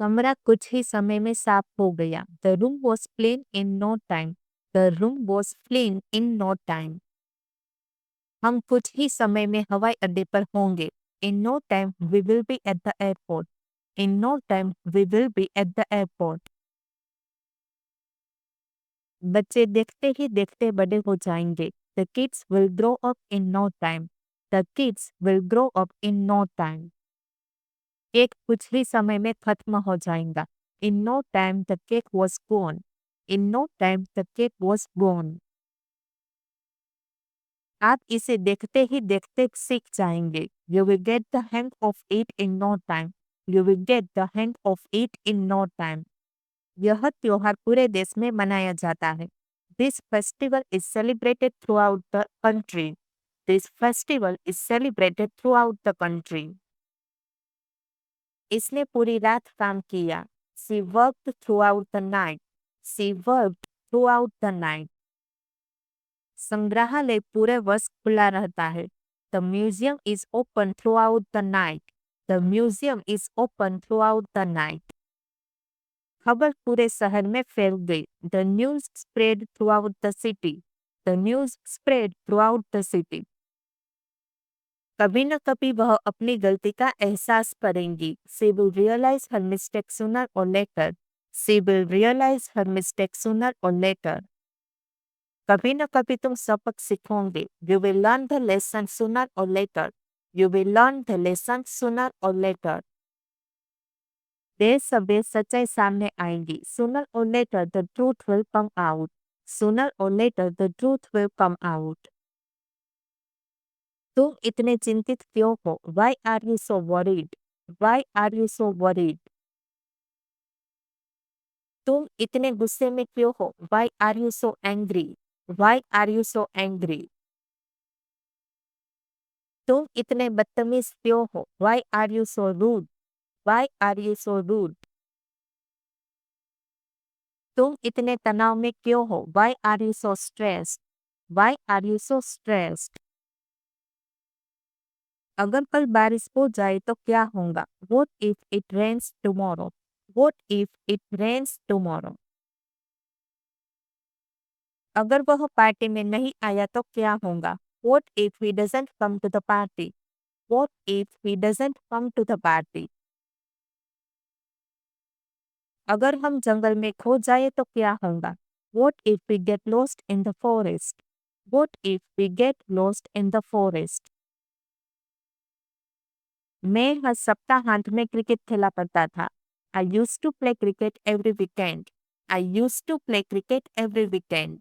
कमरा कुछ ही समय में साफ हो गया। The room was clean in no time. The room was clean in no time. हम कुछ ही समय में हवाई अड्डे पर होंगे। In no time we will be at the airport. In no time we will be at the airport. बच्चे देखते ही देखते बड़े हो जाएंगे। The kids will grow up in no time. The kids will grow up in no time. Cake कुछ ही समय में खत्म हो जाएगा। In no time the cake was gone. In no time the cake was gone. आप इसे देखते ही देखते सीख जाएंगे। You will get the hang of it in no time. You will get the hang of it in no time. यह त्योहार पूरे देश में मनाया जाता है। This festival is celebrated throughout the country. This festival is celebrated throughout the country. इसने पूरी रात काम किया। She worked through out the night. She worked through out the night. संग्रहालय पूरे वर्ष खुला रहता है। The museum is open through out the night. The museum is open through out the night. खबर पूरे शहर में फैल गई। The news spread through out the city. The news spread through out the city. कभी न कभी वह अपनी गलती का एहसास करेंगी। She will realise her mistake sooner or later. She will realise her mistake sooner or later. कभी न कभी तुम सबक सीखोगे। You will learn the lesson sooner or later. You will learn the lesson sooner or later. देर सवेर सच्चाई सामने आएगी। Sooner or later the truth will come out. Sooner or later the truth will come out. तुम इतने चिंतित क्यों हो? Why are you so worried? Why are you so worried? तुम इतने गुस्से में क्यों हो? Why are you so angry? Why are you so angry? तुम इतने बदतमीज क्यों हो? Why are you so rude? Why are you so rude? तुम इतने तनाव में क्यों हो? Why are you so stressed? Why are you so stressed? अगर कल बारिश हो जाए तो क्या होगा? What if it rains tomorrow? What if it rains tomorrow? अगर वह पार्टी में नहीं आया तो क्या होगा? What if he doesn't come to the party? What if he doesn't come to the party? अगर हम जंगल में खो जाए तो क्या होगा? What if we get lost in the forest? What if we get lost in the forest? मैं हर सप्ताहांत में क्रिकेट खेला करता था। I used to play cricket every weekend. I used to play cricket every weekend.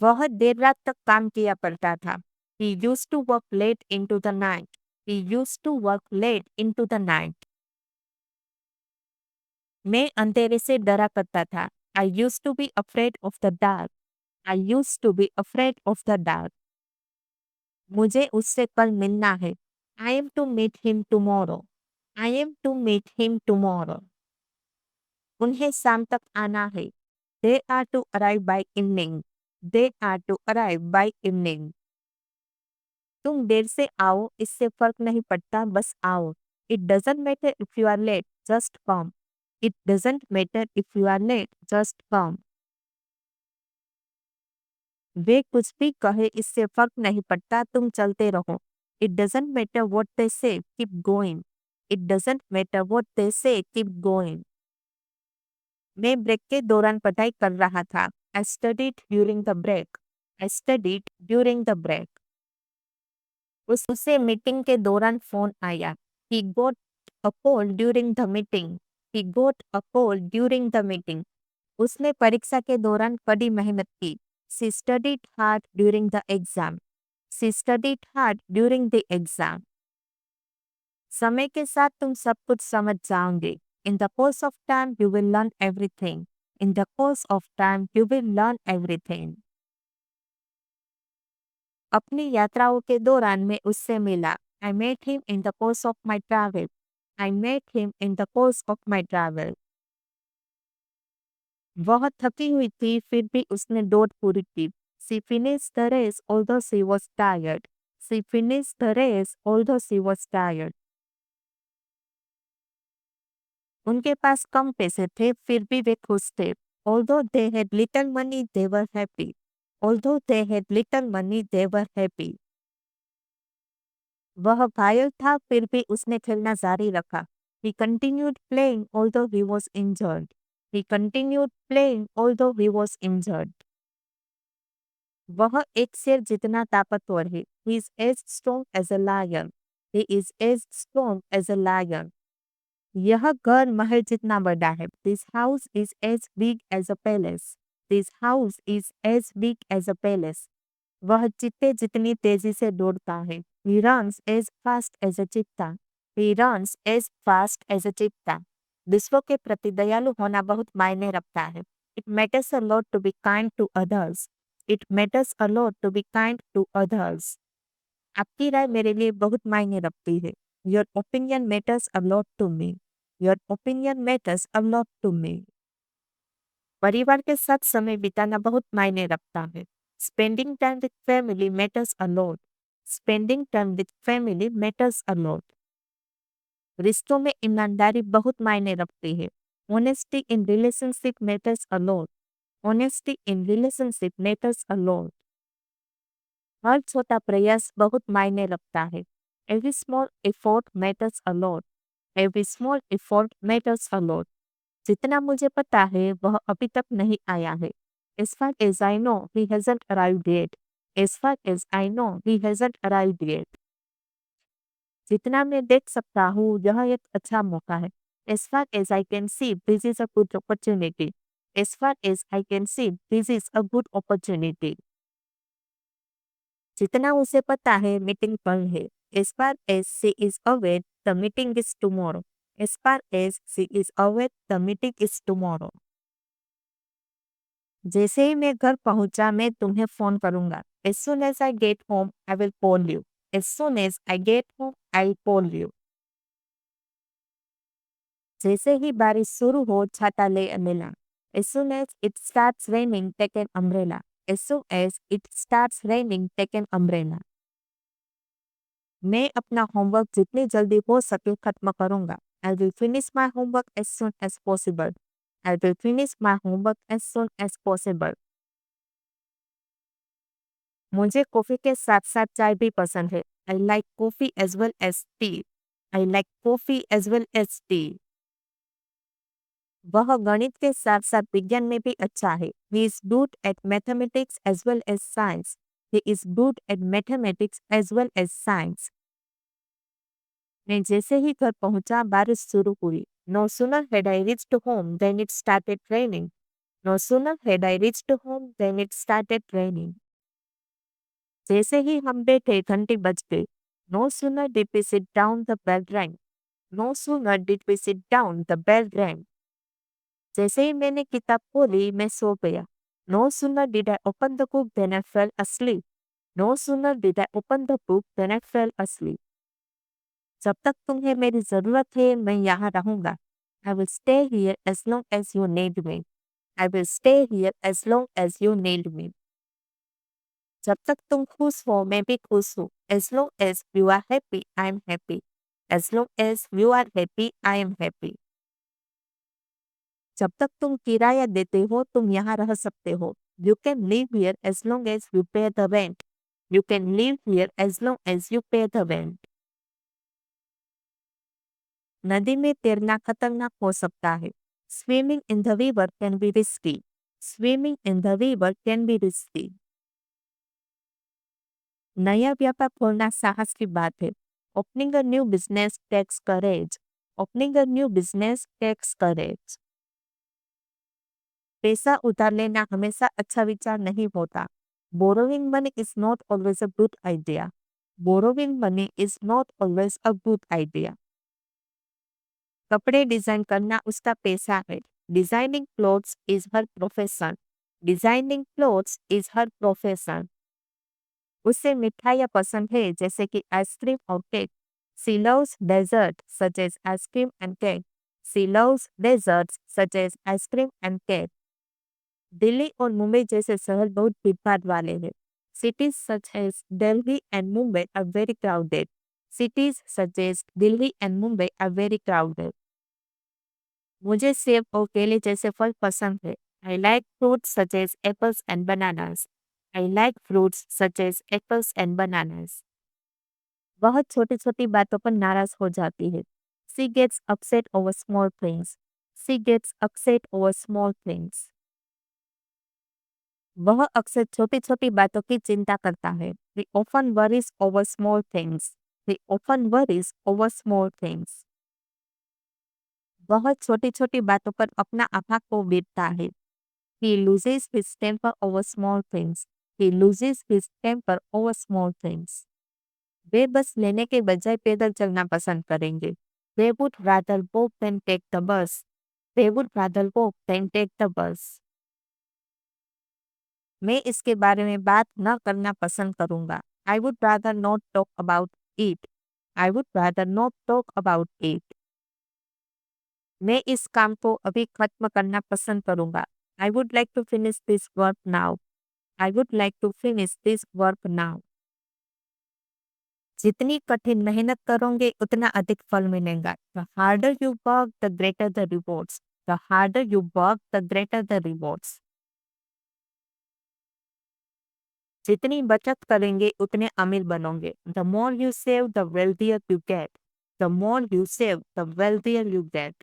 वह देर रात तक काम किया करता था। He used to work late into the night. He used to work late into the night. मैं अंधेरे से डरा करता था। I used to be afraid of the dark. I used to be afraid of the dark. मुझे उससे कल मिलना है। I am to meet him tomorrow. I am to meet him tomorrow. उन्हें शाम तक आना है। They are to arrive by evening. They are to arrive by evening. तुम देर से आओ, इससे फर्क नहीं पड़ता, बस आओ। It doesn't matter if you are late, just come. It doesn't matter if you are late, just come. वे कुछ भी कहे, इससे फर्क नहीं पड़ता, तुम चलते रहो। It doesn't matter what they say, keep going. It doesn't matter what they say, keep going. मैं ब्रेक के दौरान पढ़ाई कर रहा था। I studied during the break. I studied during the break. उसे मीटिंग के दौरान फोन आया। He got a call during the meeting. He got a call during the meeting. उसने परीक्षा के दौरान कड़ी मेहनत की। She studied hard during the exam. She studied hard during the exam. समय के साथ तुम सब कुछ समझ जाओगे। In the course of time you will learn everything. In the course of time you will learn everything. अपनी यात्राओं के दौरान मैं उससे मिला। I met him in the course of my travel. I met him in the course of my travel. वह थकी हुई थी फिर भी उसने दौड़ पूरी की। She finished the race although she was tired. She finished the race although she was tired. उनके पास कम पैसे थे, फिर भी वे खुश थे। Although they had little money, they were happy. Although they had little money, they were happy. वह घायल था, फिर भी उसने खेलना जारी रखा। He continued playing although he was injured. He continued playing although he was injured. वह एक शेर जितना ताकतवर है। He is as strong as a lion. He is as strong as a lion. यह घर महल जितना बड़ा है। This house is as big as a palace. This house is as big as a palace. वह चीते जितनी तेजी से दौड़ता है। He runs as fast as a cheetah. He runs as fast as a cheetah. विश्व के प्रति दयालु होना बहुत मायने रखता है। It matters a lot to be kind to others. It matters a lot to be kind to others. आपकी राय मेरे लिए बहुत मायने रखती है। Your opinion matters a lot to me. Your opinion matters a lot to me. परिवार के साथ समय बिताना बहुत मायने रखता है। Spending time with family matters a lot. Spending time with family matters a lot. रिश्तों में ईमानदारी बहुत मायने रखती है। Honesty in relationship matters a lot. Honesty in relationship matters a lot. हर छोटा प्रयास बहुत मायने रखता है। Every small effort matters a lot. Every small effort matters a lot. जितना मुझे पता है वह अभी तक नहीं आया है। As far as I know, he hasn't arrived yet. As far as I know, he hasn't arrived yet. जितना मैं देख सकता हूँ यह एक अच्छा मौका है। As far as I can see, this is a good opportunity. As far as I can see, this is a good opportunity. जितना उसे पता है मीटिंग कल है। As far as she is aware, the meeting is tomorrow. As far as she is aware, the meeting is tomorrow. जैसे ही मैं घर पहुंचा मैं तुम्हें फोन करूंगा। As soon as I get home, I will call you. As soon as I get home, I'll call you. जैसे ही बारिश शुरू हो छाता ले मिला। As soon as it starts raining, take an umbrella. As soon as it starts raining, take an umbrella. मैं अपना homework जितनी जल्दी हो सके खत्म करूंगा। I will finish my homework as soon as possible. I will finish my homework as soon as possible. मुझे coffee के साथ साथ चाय भी पसंद है। I like coffee as well as tea. I like coffee as well as tea. वह गणित के साथ साथ विज्ञान में भी अच्छा है। He is good at mathematics as well as science. He is good at mathematics as well as science. मैं जैसे ही घर पहुंचा बारिश शुरू हुई। No sooner had I reached home than it started raining. No sooner had I reached home than it started raining. जैसे ही हम बैठे घंटी बज गई। No sooner did we sit down the bell rang. No sooner did we sit down the bell rang. जैसे ही मैंने किताब खोली मैं सो गया। No sooner did I open the book than I fell asleep. No sooner did I open the book than I fell asleep. जब तक तुम्हें मेरी जरूरत है मैं यहाँ रहूंगा। I will stay here as long as you need me. I will stay here as long as you need me. जब तक तुम खुश हो मैं भी खुश हूँ। As long as you are happy, I am happy. As long as you are happy, I am happy. जब तक तुम किराया देते हो तुम यहाँ रह सकते हो। You can live here as long as you pay the rent. You can live here as long as you pay the rent. नदी में तैरना खतरनाक हो सकता है। Swimming in the river can be risky. Swimming in the river can be risky. नया व्यापार खोलना साहस की बात है। Opening a new business takes courage. Opening a new business takes courage. पैसा उधार लेना हमेशा अच्छा विचार नहीं होता। Borrowing money is not always a good idea. Borrowing money is not always a good idea. कपड़े डिजाइन करना उसका पैसा है। Designing clothes is her profession. Designing clothes is her profession. उसे मिठाइयाँ पसंद है जैसे कि आइसक्रीम और cake. She loves desserts such as ice cream and cake. She loves desserts such as ice cream and cake. Delhi और मुंबई जैसे शहर बहुत भीड़भाड़ वाले हैं। Cities such as Delhi and Mumbai are very crowded. Cities such as Delhi and Mumbai are very crowded. मुझे सेब और केले जैसे फल पसंद है। I like fruits such as apples and bananas. I like fruits such as apples and bananas. बहुत छोटी-छोटी बातों पर नाराज हो जाती है। She gets upset over small things. She gets upset over small things. वह अक्सर छोटी-छोटी बातों की चिंता करता है। He often worries over small things. He often worries over small things. वह छोटी-छोटी बातों पर अपना आपा खो बैठता है। He loses his temper over small things. He loses his temper over small things. वे बस लेने के बजाय पैदल चलना पसंद करेंगे। They would rather walk than take the bus. They would rather walk than take the bus. मैं इसके बारे में बात न करना पसंद करूंगा। I would rather not talk about it. I would rather not talk about it. मैं इस काम को अभी खत्म करना पसंद करूंगा। I would like to finish this work now. I would like to finish this work now. जितनी कठिन मेहनत करोगे उतना अधिक फल मिलेगा। The harder you work, the greater the rewards. The harder you work, the greater the rewards. जितनी बचत करेंगे उतने अमीर बनोगे। The more you save, the wealthier you get. The more you save, the wealthier you get.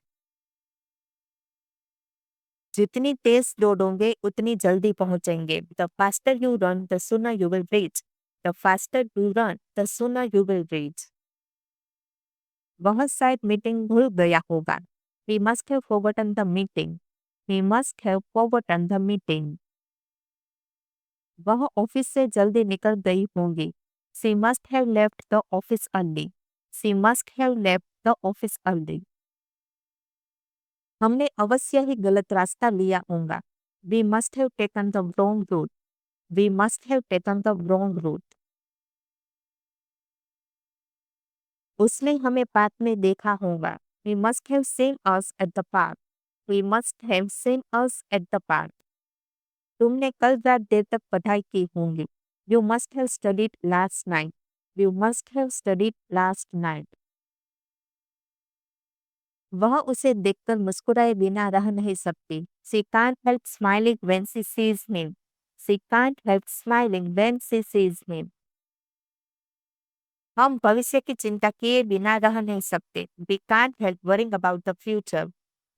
जितनी तेज दौड़ोगे उतनी जल्दी पहुंचेंगे। The faster you run, the sooner you will reach. The faster you run, the sooner you will reach. वह शायद meeting भूल गया होगा। He must have forgotten the meeting. He must have forgotten the meeting. वह office से जल्दी निकल गई होंगी। She must have left the office early. She must have left the office early. हमने अवश्य ही गलत रास्ता लिया होगा। We must have taken the wrong route. We must have taken the wrong route. उसने हमें पार्क में देखा होगा। He must have seen us at the park. We must have seen us at the park. तुमने कल रात देर तक पढ़ाई की होंगी। You must have studied last night. You must have studied last night. वह उसे देखकर मुस्कुराए बिना रह नहीं सकती। She can't help smiling when she sees him. She can't help smiling when she sees him. हम भविष्य की चिंता किए बिना रह नहीं सकते। We can't help worrying about the future.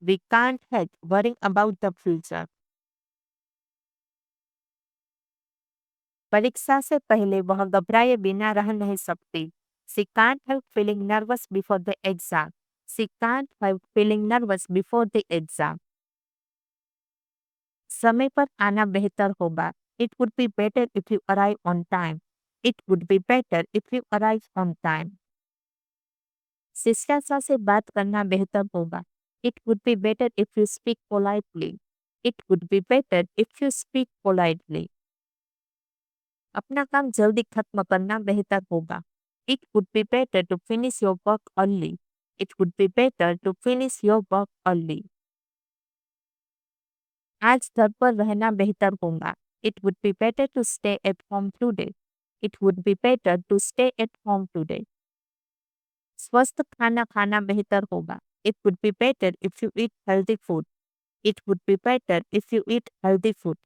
We can't help worrying about the future. परीक्षा से पहले वह घबराए बिना रह नहीं सकती। She can't help feeling nervous before the exam. She can't help feeling nervous before the exam. समय पर आना बेहतर होगा। It would be better if you arrive on time. It would be better if you arrive on time. शिष्टाचार से बात करना बेहतर होगा। It would be better if you speak politely. It would be better if you speak politely. अपना काम जल्दी खत्म करना बेहतर होगा। It would be better to finish your work early. It would be better to finish your work early. आज घर पर रहना बेहतर होगा। It would be better to stay at home today. It would be better to stay at home today. स्वस्थ खाना खाना बेहतर होगा। It would be better if you eat healthy food. It would be better if you eat healthy food.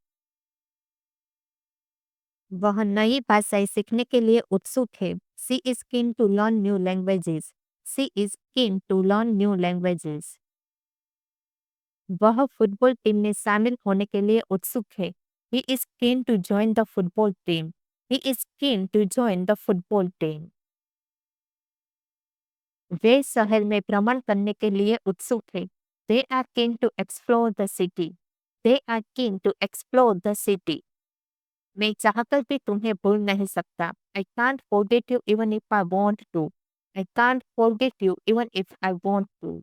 वह नई भाषाएं सीखने के लिए उत्सुक है। She is keen to learn new languages. She is keen to learn new languages. वह football team में शामिल होने के लिए उत्सुक है। He is keen to join the football team. He is keen to join the football team. वे शहर में भ्रमण करने के लिए उत्सुक है। They are keen to explore the city. They are keen to explore the city. मैं चाहकर भी तुम्हें भूल नहीं सकता। I can't forget you even if I want to. I can't forget you even if I want to.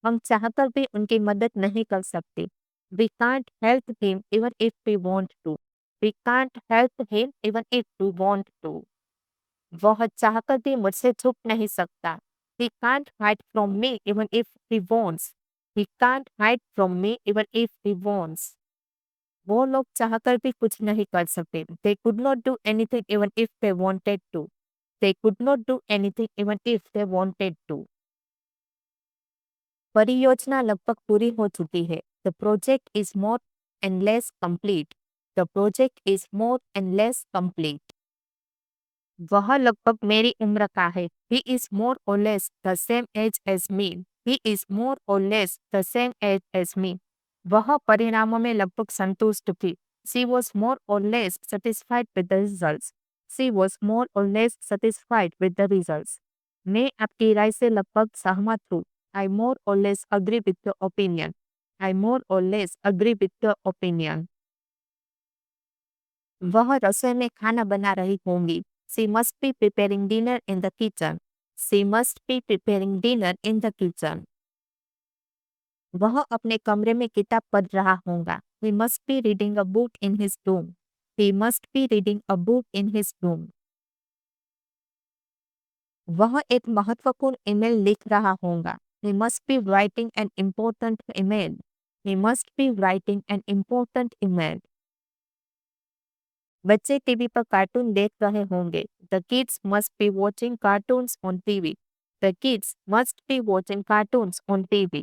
हम चाहकर भी उनकी मदद नहीं कर सकते। We can't help him even if we want to. We can't help him even if we want to. वह चाहकर भी मुझसे छुप नहीं सकता। He can't hide from me even if he wants. He can't hide from me even if he wants. वो लोग चाहकर भी कुछ नहीं कर सकते। They could not do anything even if they wanted to. They could not do anything even if they wanted to. परियोजना लगभग पूरी हो चुकी है। The project is more and less complete. The project is more and less complete. वह लगभग मेरी उम्र का है। He is more or less the same age as me. He is more or less the same age as me. वह परिणामों में लगभग संतुष्ट थी। She was more or less satisfied with the results. She was more or less satisfied with the results. मैं आपकी राय से लगभग सहमत हूँ। I more or less agree with the opinion. I more or less agree with the opinion. वह रसोई में खाना बना रही होंगी। She must be preparing dinner in the kitchen. She must be preparing dinner in the kitchen. वह अपने कमरे में किताब पढ़ रहा होगा। He must be reading a book in his room. He must be reading a book in his room. वह एक महत्वपूर्ण ईमेल लिख रहा होगा। He must be writing an important email. He must be writing an important email. बच्चे TV पर cartoon देख रहे होंगे। The kids must be watching cartoons on TV. The kids must be watching cartoons on TV.